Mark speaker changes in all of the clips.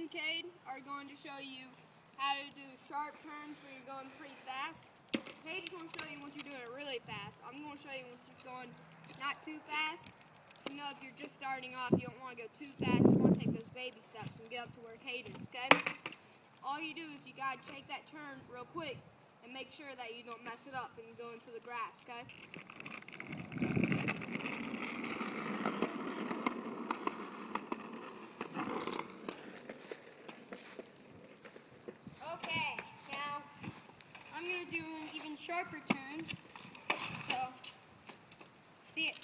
Speaker 1: and Cade are going to show you how to do sharp turns when you're going pretty fast. Cade is going to show you once you're doing it really fast. I'm going to show you once you're going not too fast. You know, if you're just starting off, you don't want to go too fast. You want to take those baby steps and get up to where Cade is, okay? All you do is you got to take that turn real quick and make sure that you don't mess it up and go into the grass, okay? Okay, now I'm going to do an even sharper turn, so see it.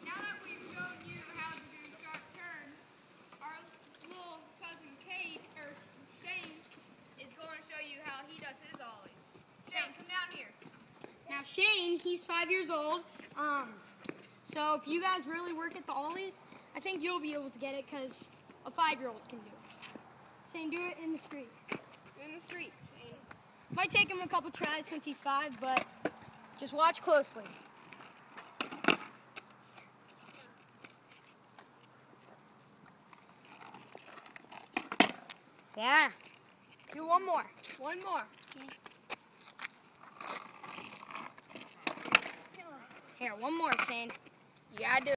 Speaker 1: Now that we've shown you how to do sharp turns, our little cousin Cade, or Shane, is going to show you how he does his ollies. Shane, come down here. Now Shane, he's 5 years old, so if you guys really work at the ollies, I think you'll be able to get it because a 5-year-old can do it. Shane, do it in the street. Do it in the street, Shane. Might take him a couple tries since he's 5, but just watch closely. Yeah. Do one more. One more. Here, one more, Shane. You gotta do it.